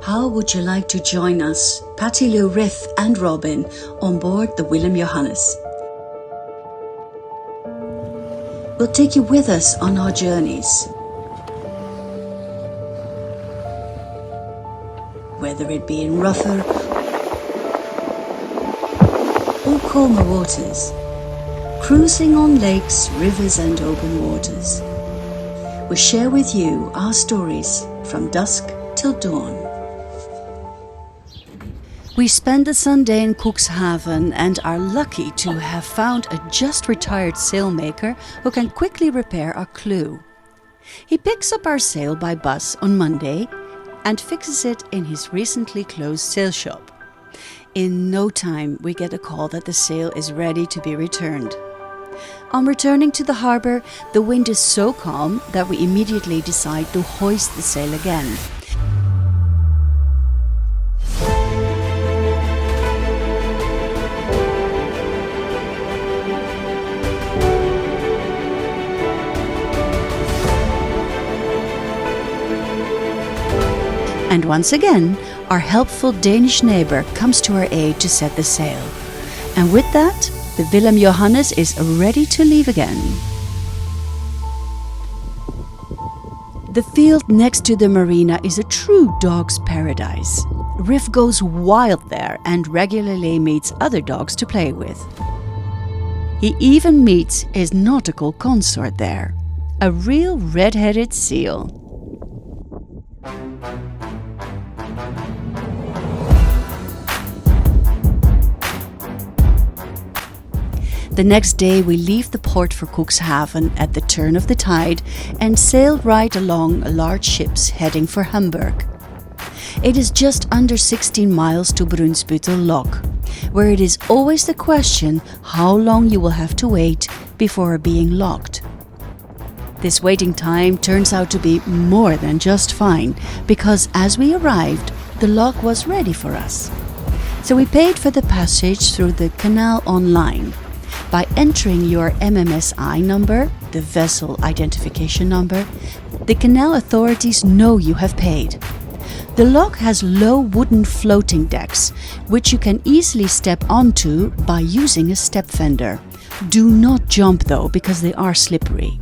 How would you like to join us, Patty Lou, Reef and Robin, on board the Willem Johannes? We'll take you with us on our journeys. Whether it be in rougher or calmer waters, cruising on lakes, rivers and open waters, we share with you our stories from dusk till dawn. We spend a Sunday in Cuxhaven and are lucky to have found a just retired sailmaker who can quickly repair our clew. He picks up our sail by bus on Monday and fixes it in his recently closed sail shop. In no time we get a call that the sail is ready to be returned. On returning to the harbour, the wind is so calm that we immediately decide to hoist the sail again. And once again, our helpful Danish neighbour comes to our aid to set the sail. And with that, the Willem Johannes is ready to leave again. The field next to the marina is a true dog's paradise. Reef goes wild there and regularly meets other dogs to play with. He even meets his nautical consort there, a real red-headed seal. The next day we leave the port for Cuxhaven at the turn of the tide and sail right along large ships heading for Hamburg. It is just under 16 miles to Brünsbuttel lock, where it is always the question how long you will have to wait before being locked. This waiting time turns out to be more than just fine, because as we arrived, the lock was ready for us. So we paid for the passage through the canal online. By entering your MMSI number, the vessel identification number, the canal authorities know you have paid. The lock has low wooden floating decks, which you can easily step onto by using a step fender. Do not jump though, because they are slippery.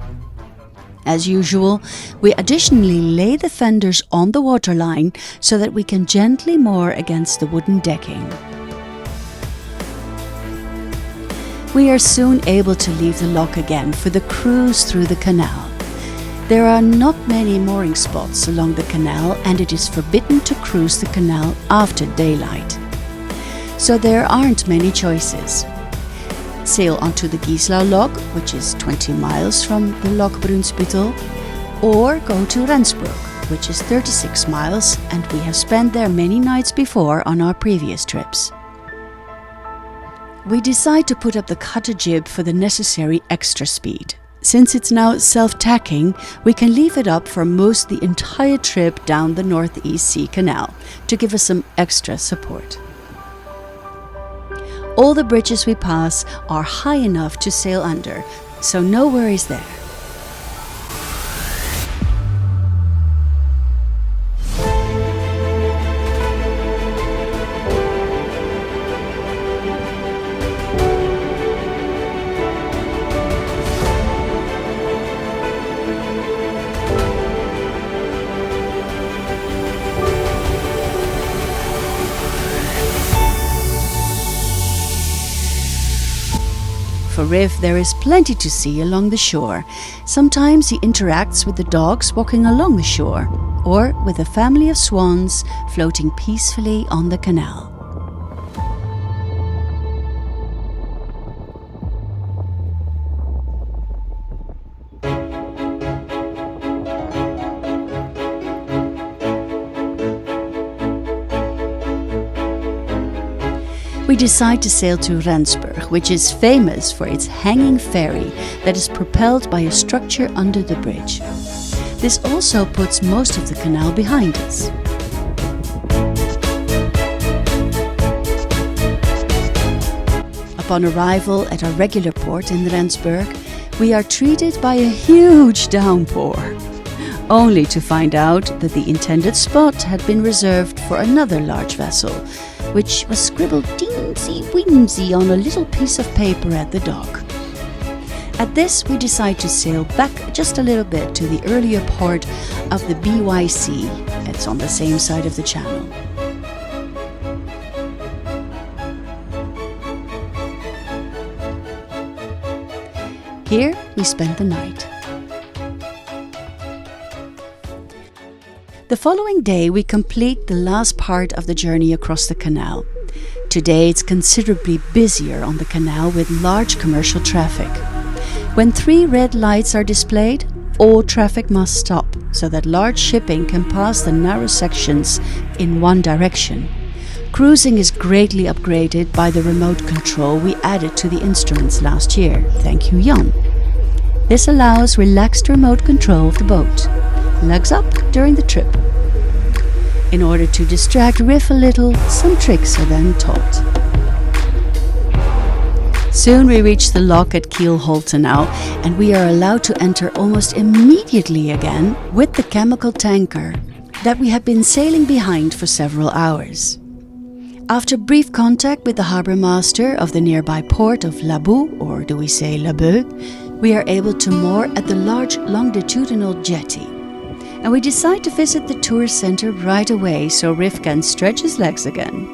As usual, we additionally lay the fenders on the waterline so that we can gently moor against the wooden decking. We are soon able to leave the lock again for the cruise through the canal. There are not many mooring spots along the canal and it is forbidden to cruise the canal after daylight. So there aren't many choices. Sail onto the Gislau lock, which is 20 miles from the lock Brünsbuttel, or go to Rendsburg, which is 36 miles, and we have spent there many nights before on our previous trips. We decide to put up the cutter jib for the necessary extra speed. Since it's now self-tacking, we can leave it up for most the entire trip down the Nord-Ostsee-Kanal to give us some extra support. All the bridges we pass are high enough to sail under, so no worries there. For Reef, there is plenty to see along the shore. Sometimes he interacts with the dogs walking along the shore, or with a family of swans floating peacefully on the canal. We decide to sail to Rendsburg, which is famous for its hanging ferry that is propelled by a structure under the bridge. This also puts most of the canal behind us. Upon arrival at our regular port in Rendsburg, we are treated by a huge downpour. only to find out that the intended spot had been reserved for another large vessel, which was scribbled teensy-weensy on a little piece of paper at the dock. At this, we decide to sail back just a little bit to the earlier port of the BYC. It's on the same side of the channel. Here, we spent the night. The following day, we complete the last part of the journey across the canal. Today, it's considerably busier on the canal with large commercial traffic. When 3 red lights are displayed, all traffic must stop so that large shipping can pass the narrow sections in one direction. Cruising is greatly upgraded by the remote control we added to the instruments last year. Thank you, Jan. This allows relaxed remote control of the boat. Legs up during the trip. In order to distract Reef a little, some tricks are then taught. Soon we reach the lock at Kiel now, and we are allowed to enter almost immediately again with the chemical tanker that we have been sailing behind for several hours. After brief contact with the harbour master of the nearby port of La Boue, or do we say La Boue, we are able to moor at the large longitudinal jetty. And we decide to visit the tourist centre right away so Reef can stretch his legs again.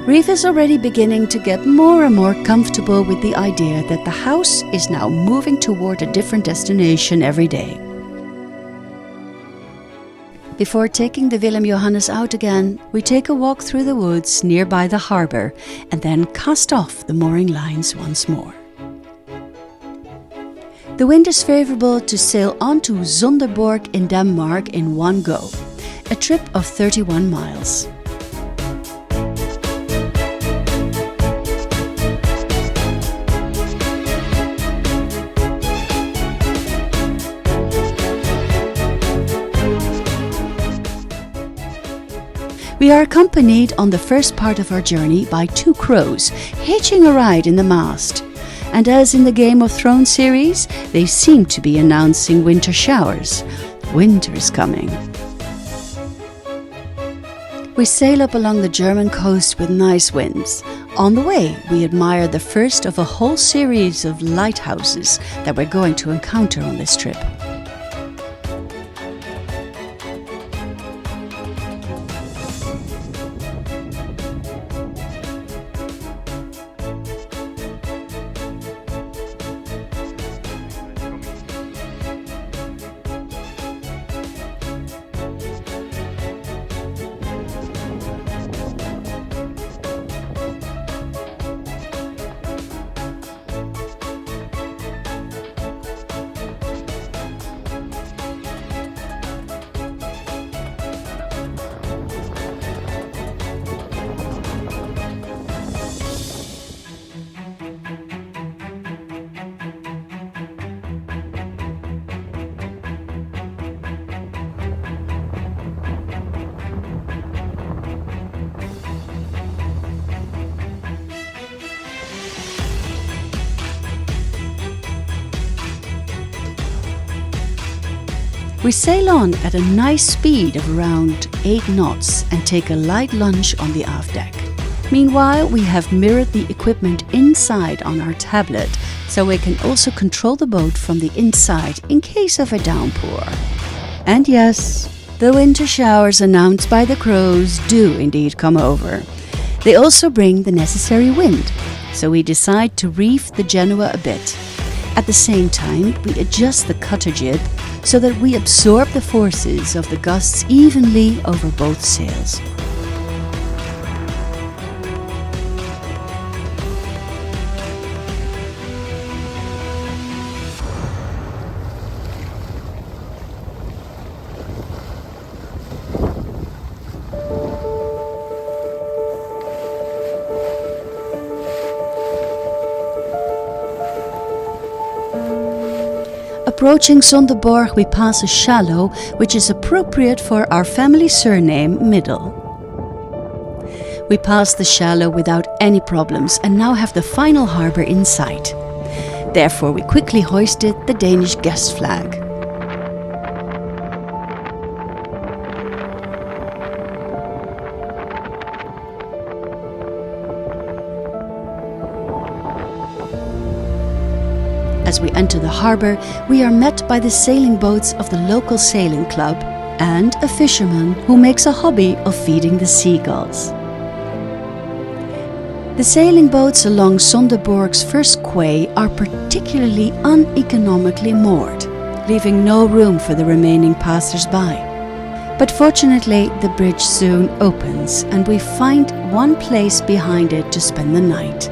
Reef is already beginning to get more and more comfortable with the idea that the house is now moving toward a different destination every day. Before taking the Willem Johannes out again, we take a walk through the woods nearby the harbour and then cast off the mooring lines once more. The wind is favourable to sail on to Zonderborg in Denmark in one go, a trip of 31 miles. We are accompanied on the first part of our journey by 2 crows hitching a ride in the mast. And as in the Game of Thrones series, they seem to be announcing winter showers. Winter is coming. We sail up along the German coast with nice winds. On the way, we admire the first of a whole series of lighthouses that we're going to encounter on this trip. We sail on at a nice speed of around 8 knots and take a light lunch on the aft deck. Meanwhile, we have mirrored the equipment inside on our tablet, so we can also control the boat from the inside in case of a downpour. And yes, the winter showers announced by the crows do indeed come over. They also bring the necessary wind, so we decide to reef the Genoa a bit. At the same time, we adjust the cutter jib so that we absorb the forces of the gusts evenly over both sails. Approaching Sonderborg, we pass a shallow, which is appropriate for our family surname, Middle. We pass the shallow without any problems and now have the final harbour in sight. Therefore, we quickly hoisted the Danish guest flag. As we enter the harbour, we are met by the sailing boats of the local sailing club and a fisherman who makes a hobby of feeding the seagulls. The sailing boats along Sonderborg's first quay are particularly uneconomically moored, leaving no room for the remaining passers-by. But fortunately, the bridge soon opens and we find one place behind it to spend the night.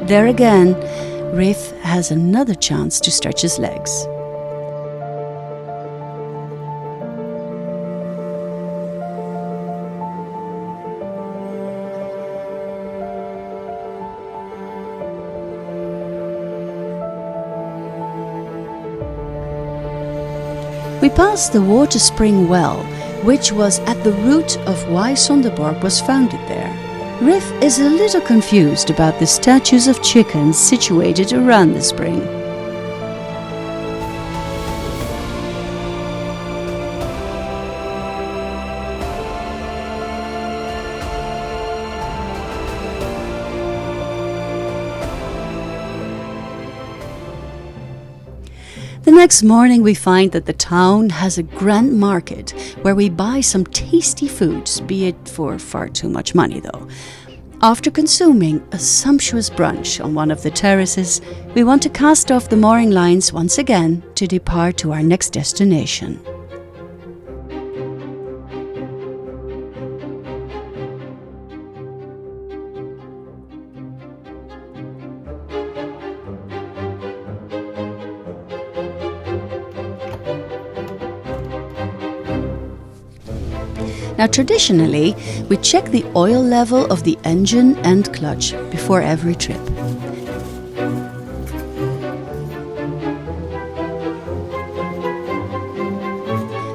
There again, Reef has another chance to stretch his legs. We passed the water spring well, which was at the root of why Sonderborg was founded there. Reef is a little confused about the statues of chickens situated around the spring. The next morning we find that the town has a grand market where we buy some tasty foods, be it for far too much money though. After consuming a sumptuous brunch on one of the terraces, we want to cast off the mooring lines once again to depart to our next destination. Now traditionally, we check the oil level of the engine and clutch before every trip.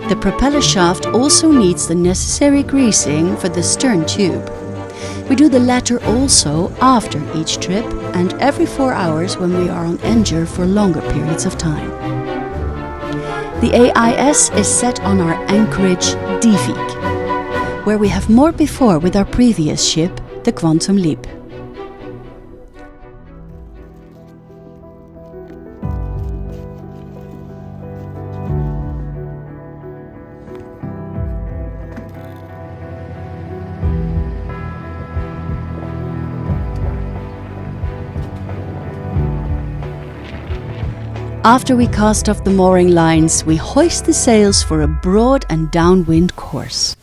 The propeller shaft also needs the necessary greasing for the stern tube. We do the latter also after each trip and every 4 hours when we are on Enger for longer periods of time. The AIS is set on our anchorage Divik, where we have moored before with our previous ship, the Quantum Leap. After we cast off the mooring lines, we hoist the sails for a broad and downwind course.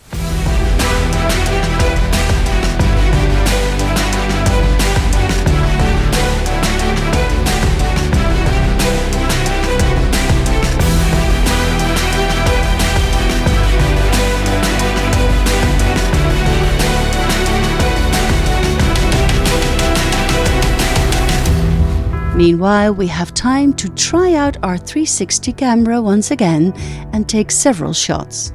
Meanwhile, we have time to try out our 360 camera once again and take several shots.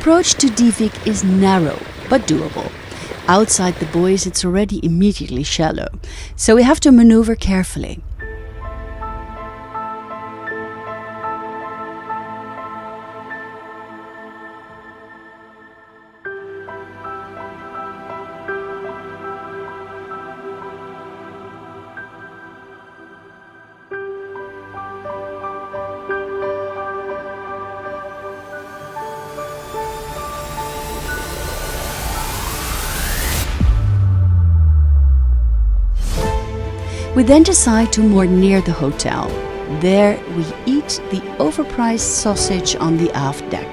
approach to Divik is narrow, but doable. Outside the buoys it's already immediately shallow, so we have to maneuver carefully. We then decide to moor near the hotel. There we eat the overpriced sausage on the aft deck,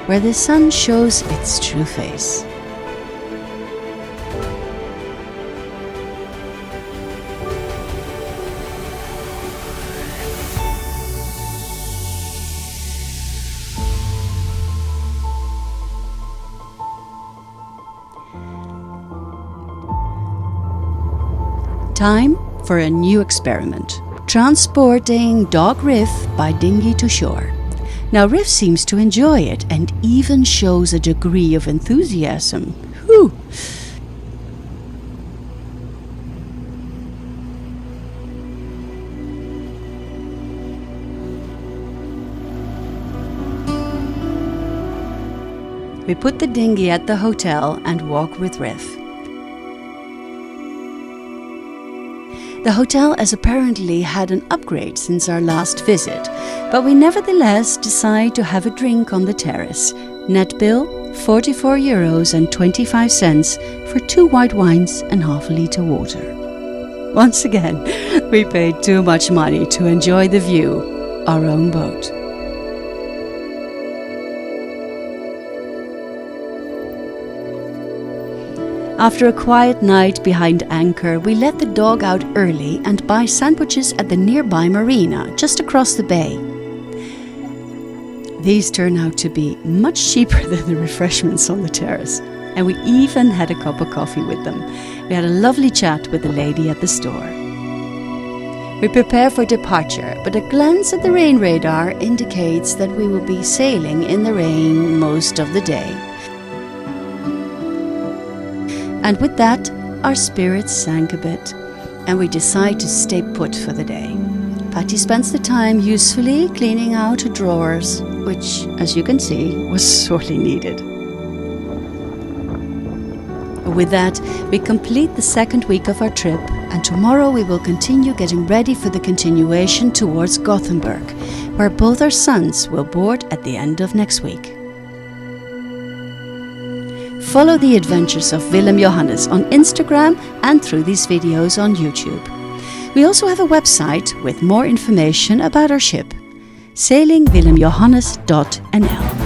where the sun shows its true face. Time for a new experiment, transporting dog Reef by dinghy to shore. Now Reef seems to enjoy it and even shows a degree of enthusiasm. Whew! We put the dinghy at the hotel and walk with Reef. The hotel has apparently had an upgrade since our last visit, but we nevertheless decide to have a drink on the terrace. Net bill €44.25 for 2 white wines and half a litre water. Once again, we paid too much money to enjoy the view, our own boat. After a quiet night behind anchor, we let the dog out early and buy sandwiches at the nearby marina, just across the bay. These turn out to be much cheaper than the refreshments on the terrace, and we even had a cup of coffee with them. We had a lovely chat with the lady at the store. We prepare for departure, but a glance at the rain radar indicates that we will be sailing in the rain most of the day. And with that, our spirits sank a bit, and we decide to stay put for the day. Patty spends the time usefully cleaning out her drawers, which, as you can see, was sorely needed. With that, we complete the second week of our trip, and tomorrow we will continue getting ready for the continuation towards Gothenburg, where both our sons will board at the end of next week. Follow the adventures of Willem Johannes on Instagram and through these videos on YouTube. We also have a website with more information about our ship, sailingwillemjohannes.nl.